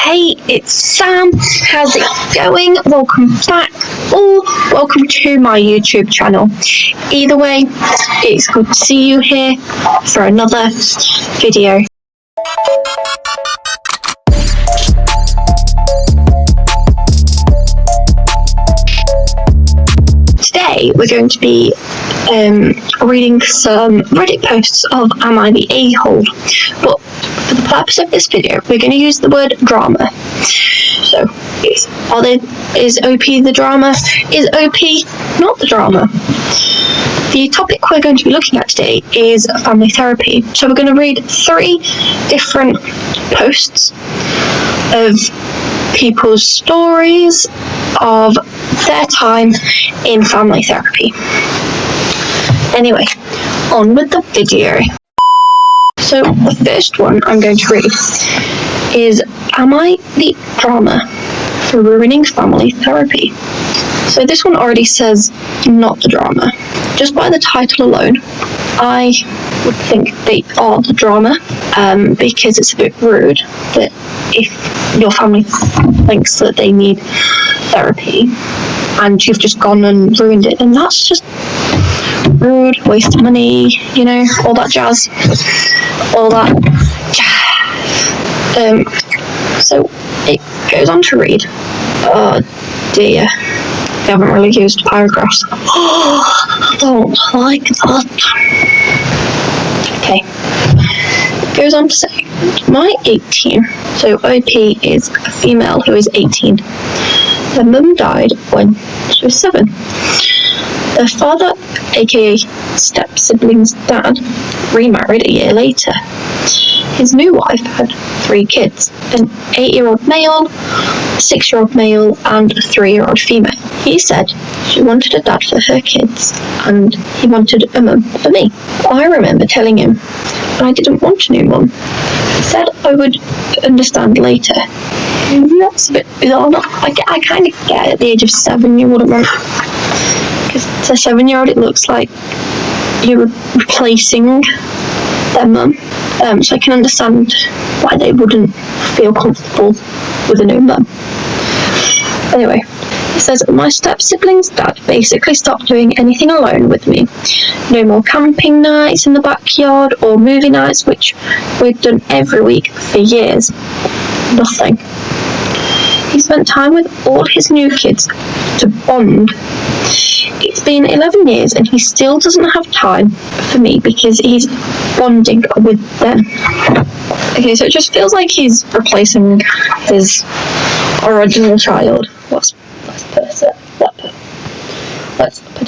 Hey, it's Sam. How's it going? Welcome back, or welcome to my YouTube channel. Either way, it's good to see you here for another video. Today we're going to be reading some Reddit posts of Am I the A-hole? But for the purpose of this video, we're going to use the word drama. So, is OP the drama? Is OP not the drama? The topic we're going to be looking at today is family therapy. So we're going to read 3 different posts of people's stories of their time in family therapy. Anyway, on with the video. So the first one I'm going to read is, Am I the drama for ruining family therapy? So this one already says not the drama. Just by the title alone, I would think they are the drama, because it's a bit rude that if your family thinks that they need therapy and you've just gone and ruined it, then that's just rude, waste of money, all that jazz, so it goes on to read, oh dear, they haven't really used paragraphs. I don't like that. Okay, it goes on to say, my 18, so OP is a female who is 18. Her mum died when she was 7. Her father, aka step-sibling's dad, remarried a year later. His new wife had 3 kids, an 8-year-old male, a 6-year-old male, and a 3-year-old female. He said she wanted a dad for her kids, and he wanted a mum for me. I remember telling him I didn't want a new mum. He said I would understand later. That's a bit bizarre. I kind of get at the age of 7 you wouldn't want, because to a 7-year-old it looks like you're replacing their mum. So I can understand why they wouldn't feel comfortable with a new mum. Anyway, it says, my step-sibling's dad basically stopped doing anything alone with me. No more camping nights in the backyard or movie nights, which we'd done every week for years. Nothing. He spent time with all his new kids to bond. It's been 11 years and he still doesn't have time for me because he's bonding with them. Okay, so it just feels like he's replacing his original child. Let's put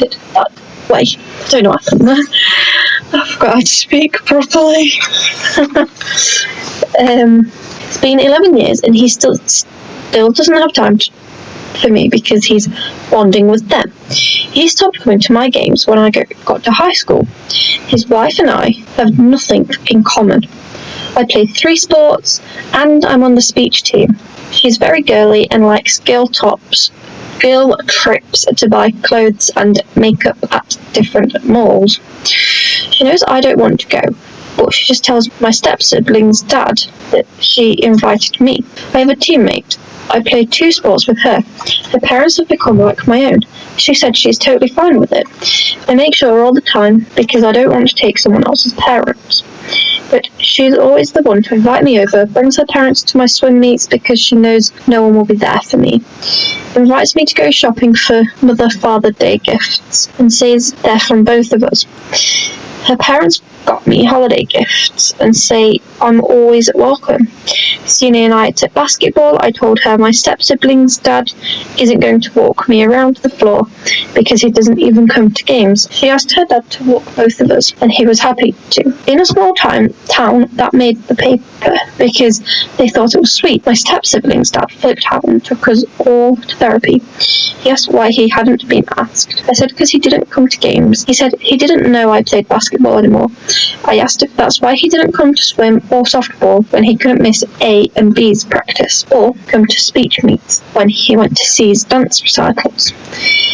it that way. I don't know what happened there. I forgot how to speak properly. It's been 11 years and he still doesn't have time for me because he's bonding with them. He stopped coming to my games when I got to high school. His wife and I have nothing in common. I play 3 sports and I'm on the speech team. She's very girly and likes girl trips to buy clothes and makeup at different malls. She knows I don't want to go, but she just tells my step-sibling's dad that she invited me. I have a teammate. I play 2 sports with her. Her parents have become like my own. She said she's totally fine with it. I make sure all the time because I don't want to take someone else's parents. But she's always the one to invite me over, brings her parents to my swim meets because she knows no one will be there for me. Invites me to go shopping for Mother-Father Day gifts and says they're from both of us. Her parents got me holiday gifts and say I'm always welcome. Senior and I at basketball, I told her my step-sibling's dad isn't going to walk me around the floor because he doesn't even come to games. She asked her dad to walk both of us and he was happy to. In a small town that made the paper because they thought it was sweet. My step-sibling's dad flipped out and took us all to therapy. He asked why he hadn't been asked. I said because he didn't come to games. He said he didn't know I played basketball anymore. I asked if that's why he didn't come to swim or softball when he couldn't miss A and B's practice, or come to speech meets when he went to C's dance recitals.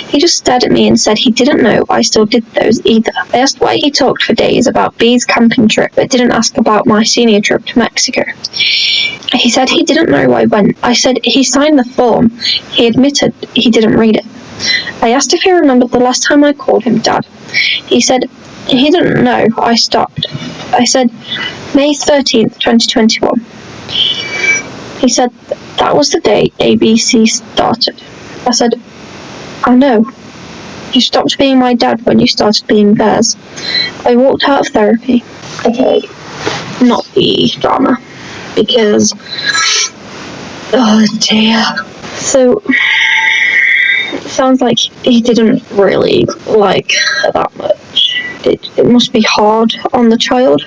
He just stared at me and said he didn't know I still did those either. I asked why he talked for days about B's camping trip, but didn't ask about my senior trip to Mexico. He said he didn't know I went. I said he signed the form. He admitted he didn't read it. I asked if he remembered the last time I called him Dad. He said he didn't know. I stopped. I said, May 13th, 2021. He said that was the day ABC started. I said, I know. You stopped being my dad when you started being theirs. I walked out of therapy. Okay, not the drama, because, oh dear. So, it sounds like he didn't really like her that much. It must be hard on the child.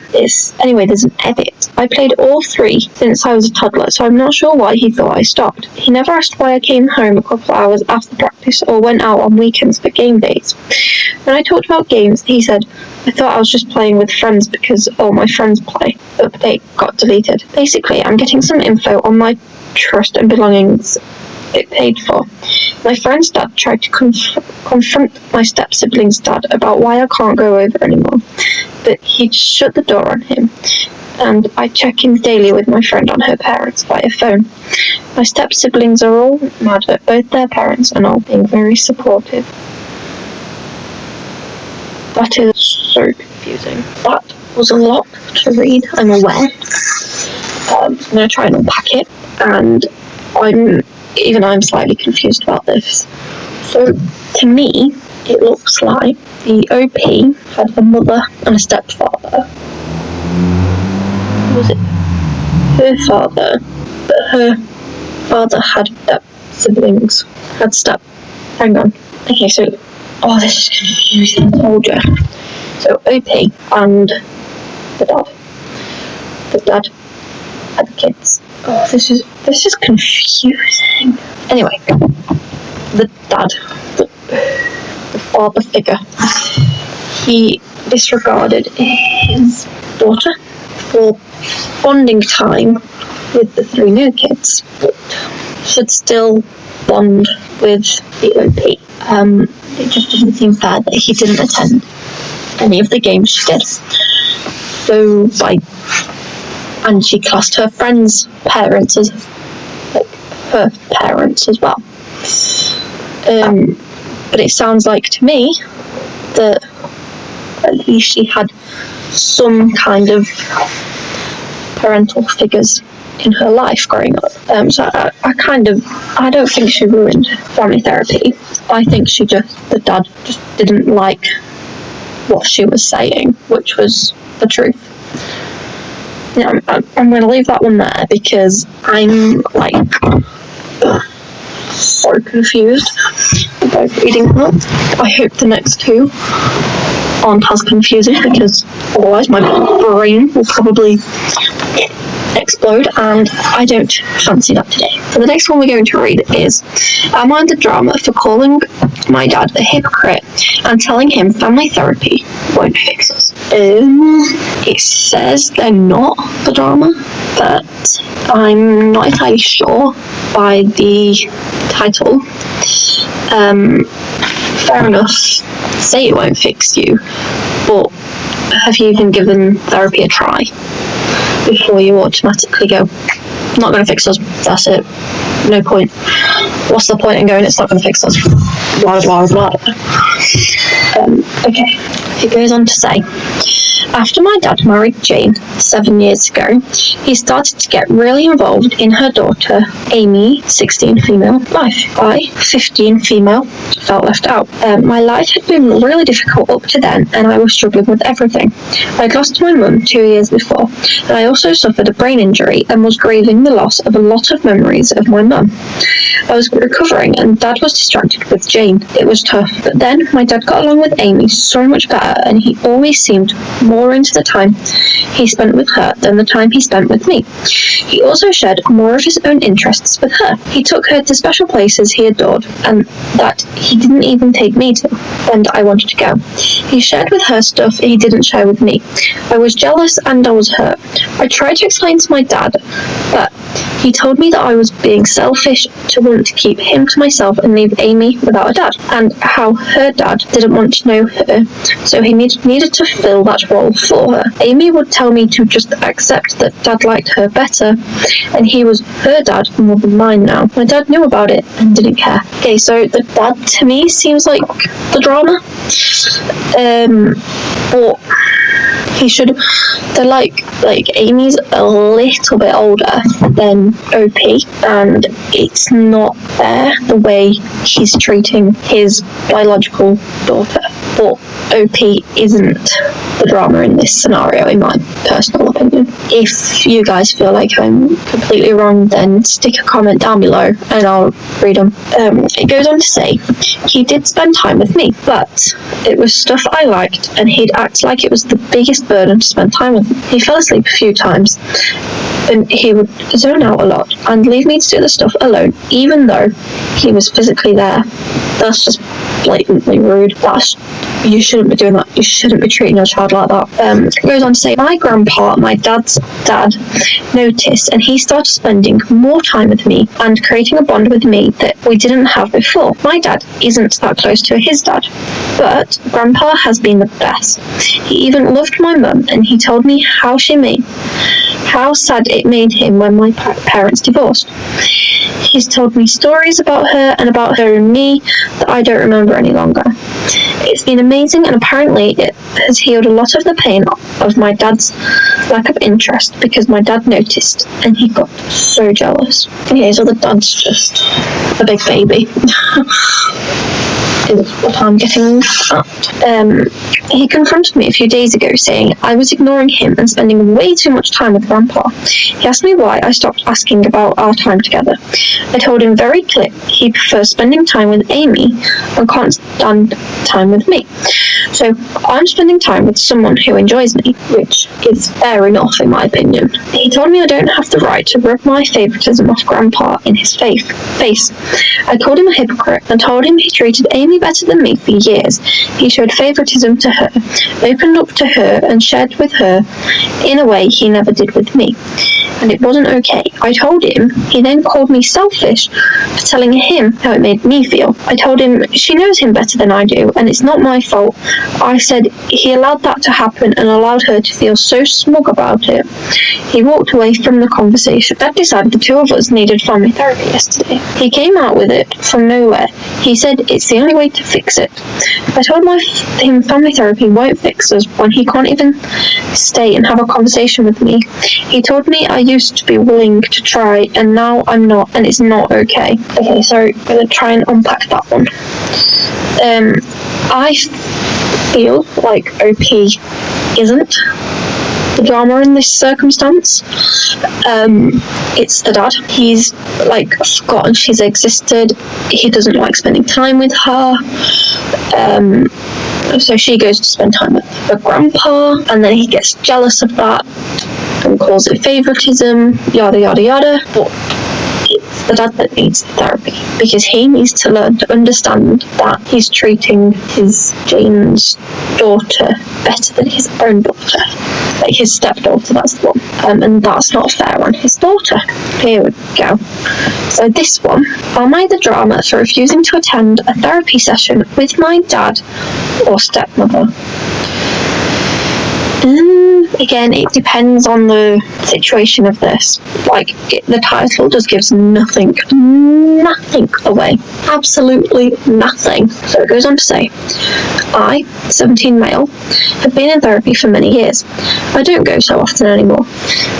Anyway, there's an edit. I played all 3 since I was a toddler, so I'm not sure why he thought I stopped. He never asked why I came home a couple of hours after practice or went out on weekends for game days. When I talked about games, he said, I thought I was just playing with friends because all my friends play. Update got deleted. Basically, I'm getting some info on my trust and belongings it paid for. My friend's dad tried to confront my step-sibling's dad about why I can't go over anymore, but he'd shut the door on him, and I check in daily with my friend on her parents via phone. My step-siblings are all mad at both their parents and all being very supportive. That is so confusing. That was a lot to read, I'm aware. I'm going to try and unpack it, and I'm slightly confused about this. So, to me, it looks like the OP had a mother and a stepfather. Was it her father? But her father had step-siblings. Hang on. Okay, so, this is confusing, I told you. So, OP and the dad. The dad had kids. This is confusing. Anyway, the dad, the father figure, he disregarded his daughter for bonding time with the 3 new kids, but should still bond with the OP. It just doesn't seem fair that he didn't attend any of the games she did. So, and she classed her friends' parents as her parents as well. But it sounds like to me that at least she had some kind of parental figures in her life growing up. So I don't think she ruined family therapy. I think the dad just didn't like what she was saying, which was the truth. Yeah, I'm going to leave that one there because I'm so confused about reading that. I hope the next 2 aren't as confusing, because otherwise my brain will probably explode, and I don't fancy that today. So the next one we're going to read is, am I the drama for calling my dad a hypocrite and telling him family therapy won't fix us? It says they're not the drama, but I'm not entirely sure by the title. Fair enough, say it won't fix you, but have you even given therapy a try before you automatically go, not going to fix us, that's it, no point, what's the point in going, it's not going to fix us, blah blah blah. Okay, it goes on to say, after my dad married Jane 7 years ago, he started to get really involved in her daughter, Amy, 16 female, life. I, 15 female, felt left out. My life had been really difficult up to then, and I was struggling with everything. I'd lost my mum 2 years before, and I also suffered a brain injury and was grieving the loss of a lot of memories of my mum. I was recovering, and Dad was distracted with Jane. It was tough, but then my dad got along with Amy so much better, and he always seemed more into the time he spent with her than the time he spent with me. He also shared more of his own interests with her. He took her to special places he adored and that he didn't even take me to, and I wanted to go. He shared with her stuff he didn't share with me. I was jealous and I was hurt. I tried to explain to my dad, but he told me that I was being selfish to want to keep him to myself and leave Amy without a dad, and how her dad didn't want to know her, so he needed to fill that role for her. Amy would tell me to just accept that dad liked her better, and he was her dad more than mine now. My dad knew about it and didn't care. Okay, so the dad to me seems like the drama. But he should. They're like Amy's a little bit older than OP, and it's not fair the way he's treating his biological daughter. But OP isn't the drama in this scenario, in my personal opinion. If you guys feel like I'm completely wrong, then stick a comment down below and I'll read them. It goes on to say, he did spend time with me, but it was stuff I liked, and he'd act like it was the biggest burden to spend time with me. He fell asleep a few times, and he would zone out a lot and leave me to do the stuff alone, even though he was physically there. That's just blatantly rude. You shouldn't be doing that. You shouldn't be treating your child like that. It goes on to say, my grandpa, my dad's dad, noticed, and he started spending more time with me and creating a bond with me that we didn't have before. My dad isn't that close to his dad, but grandpa has been the best. He even loved my mum, and he told me how sad it made him when my parents divorced. He's told me stories about her and about her and me that I don't remember any longer. It's been amazing, and apparently it has healed a lot of the pain of my dad's lack of interest, because my dad noticed and he got so jealous. Okay, so the dad's just a big baby. Is what I'm getting at. He confronted me a few days ago saying I was ignoring him and spending way too much time with grandpa. He asked me why I stopped asking about our time together. I told him very clear he prefers spending time with Amy and can't stand time with me. So I'm spending time with someone who enjoys me, which is fair enough in my opinion. He told me I don't have the right to rub my favouritism off grandpa in his face. I called him a hypocrite and told him he treated Amy better than me for years. He showed favouritism to her, opened up to her and shared with her in a way he never did with me. And it wasn't okay. I told him. He then called me selfish for telling him how it made me feel. I told him she knows him better than I do, and it's not my fault. I said he allowed that to happen and allowed her to feel so smug about it. He walked away from the conversation. Dad decided the two of us needed family therapy yesterday. He came out with it from nowhere. He said it's the only way to fix it. I told him family therapy won't fix us when he can't even stay and have a conversation with me. He told me I used to be willing to try and now I'm not, and it's not okay. Okay, so I'm going to try and unpack that one. I feel like OP isn't the drama in this circumstance. It's the dad. He's like forgotten she's existed. He doesn't like spending time with her. So she goes to spend time with her grandpa, and then he gets jealous of that and calls it favoritism, yada yada yada. But it's the dad that needs therapy, because he needs to learn to understand that he's treating his Jane's daughter better than his own daughter, like his stepdaughter, that's the one, and that's not fair on his daughter. Here we go. So this one, am I the drama for refusing to attend a therapy session with my dad or stepmother? Again, it depends on the situation of this. Like, the title just gives nothing away. Absolutely nothing. So it goes on to say, I, 17 male, have been in therapy for many years. I don't go so often anymore,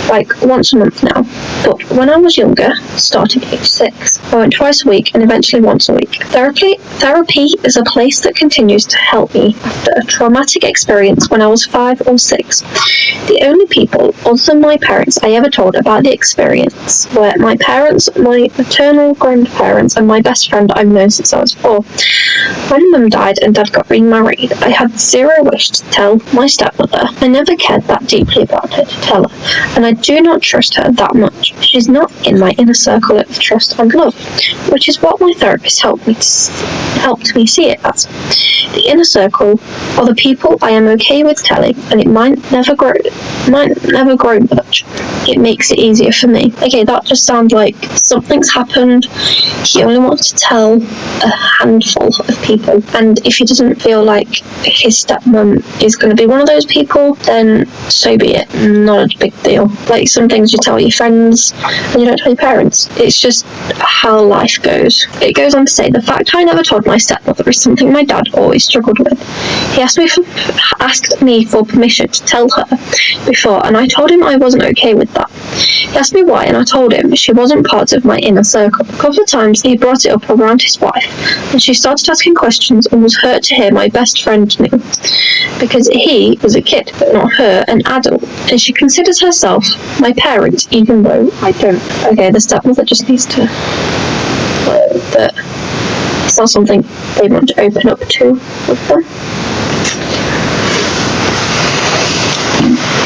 like once a month now. But when I was younger, starting age 6, I went twice a week and eventually once a week. Therapy is a place that continues to help me after a traumatic experience when I was 5 or 6. The only people other than my parents I ever told about the experience were my parents, my maternal grandparents, and my best friend I've known since I was 4. When Mum died and Dad got remarried, I had zero wish to tell my stepmother. I never cared that deeply about her to tell her, and I do not trust her that much. She's not in my inner circle of trust and love, which is what my therapist helped me see it as. The inner circle are the people I am okay with telling, and it might never grow much. It makes it easier for me. Okay, that just sounds like something's happened. He only wants to tell a handful of people, and if he doesn't feel like his stepmom is going to be one of those people, then so be it. Not a big deal. Like some things you tell your friends and you don't tell your parents. It's just how life goes. It goes on to say, the fact I never told my stepmother is something my dad always struggled with. He asked me for permission to tell her before, and I told him I wasn't okay with that. He asked me why, and I told him she wasn't part of my inner circle. A couple of times he brought it up around his wife, and she started asking questions and was hurt to hear my best friend knew, because he was a kid, but not her, an adult, and she considers herself my parent, even though I don't. Okay, the stepmother just needs to learn that it's not something they want to open up to with them.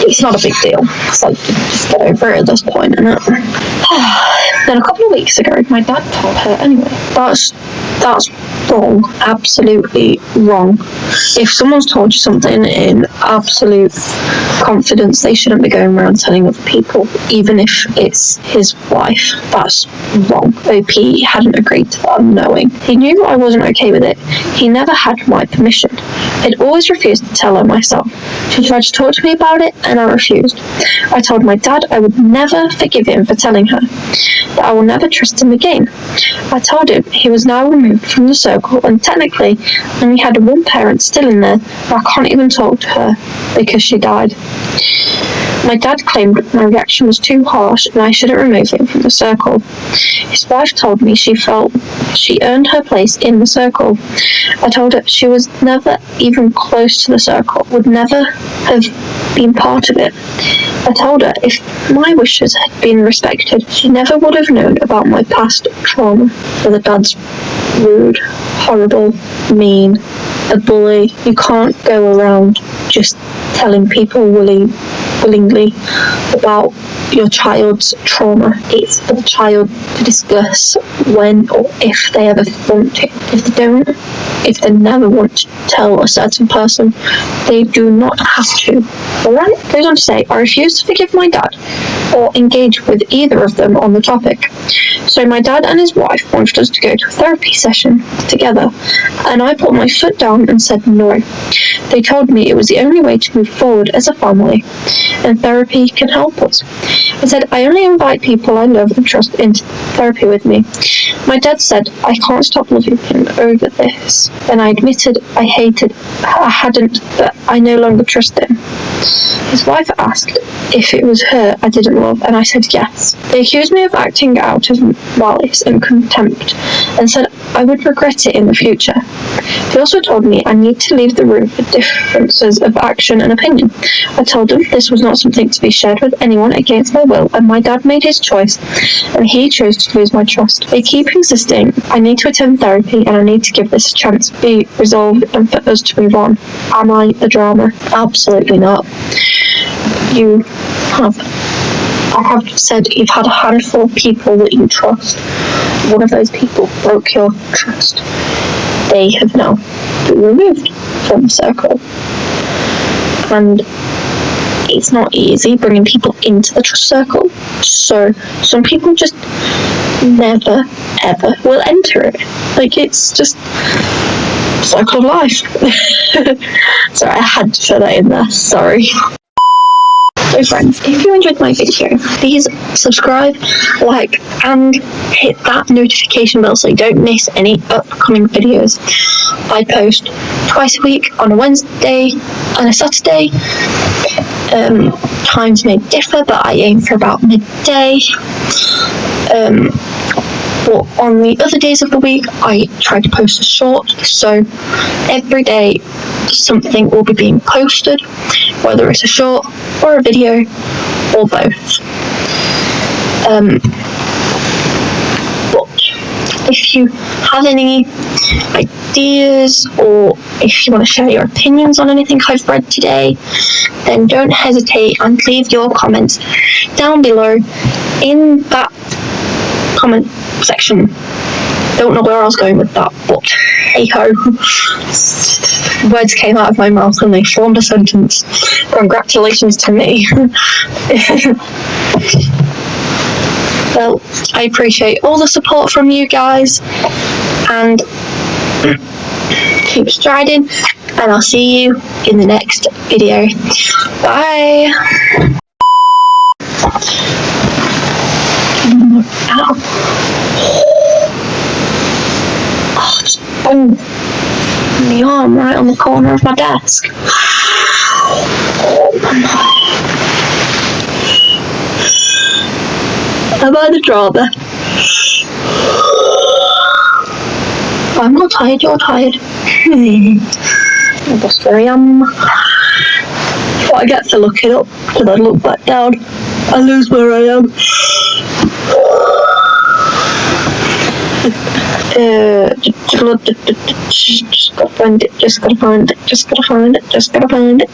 It's not a big deal. It's like, just get over it at this point, isn't it? Then a couple of weeks ago, my dad told her anyway. That's wrong. Absolutely wrong. If someone's told you something in absolute confidence, they shouldn't be going around telling other people, even if it's his wife. That's wrong. OP hadn't agreed to that knowing. He knew I wasn't okay with it. He never had my permission. I'd always refused to tell her myself. She tried to talk to me about it, and I refused. I told my dad I would never forgive him for telling her, that I will never trust him again. I told him he was now removed from the circle, and technically only had one parent still in there, but I can't even talk to her because she died. My dad claimed my reaction was too harsh and I shouldn't remove him from the circle. His wife told me she felt she earned her place in the circle. I told her she was never even close to the circle, would never have been part of it. I told her if my wishes had been respected, she never would have known about my past trauma. Whether dad's rude, horrible, mean, a bully. You can't go around just telling people willingly about your child's trauma. It's for the child to discuss when or if they ever want to. If they never want to tell a certain person, they do not have to. Alright? Goes on to say, I refuse to forgive my dad or engage with either of them on the topic. So my dad and his wife wanted us to go to a therapy session together, and I put my foot down and said no. They told me it was the only way to move forward as a family, and therapy can help us. I said I only invite people I love and trust into therapy with me. My dad said I can't stop loving him over this, and I admitted I hadn't, but I no longer trust him. His wife asked if it was her I didn't love, and I said yes. They accused me of acting out of malice and contempt, and said I would regret it in the future. They also told me I need to leave the room for differences of action and opinion. I told them this was not something to be shared with anyone against my will, and my dad made his choice, and he chose to lose my trust. They keep insisting I need to attend therapy, and I need to give this a chance to be resolved and for us to move on. Am I a drama? Absolutely not. I have said you've had a handful of people that you trust. One of those people broke your trust. They have now been removed from the circle. And it's not easy bringing people into the trust circle. So some people just never, ever will enter it. Like, it's just cycle of life. Sorry, I had to throw that in there. Sorry. So friends, if you enjoyed my video, please subscribe, like, and hit that notification bell so you don't miss any upcoming videos. I post twice a week, on a Wednesday and a Saturday. Times may differ, but I aim for about midday. But on the other days of the week, I try to post a short, so every day something will be being posted, whether it's a short or a video or both. But if if you have any ideas or if you want to share your opinions on anything I've read today, then don't hesitate and leave your comments down below in that comment section. Don't know where I was going with that, but hey ho, words came out of my mouth and they formed a sentence. Congratulations to me. Well, I appreciate all the support from you guys, and keep striding, and I'll see you in the next video. Bye. Ow. Oh, just boom. The arm right on the corner of my desk. Am I the drama? I'm not tired, you're tired. That's where I am. What I get for looking up, and I look back down, I lose where I am. Just gotta find it, just gotta find it, just gotta find it, just gotta find it.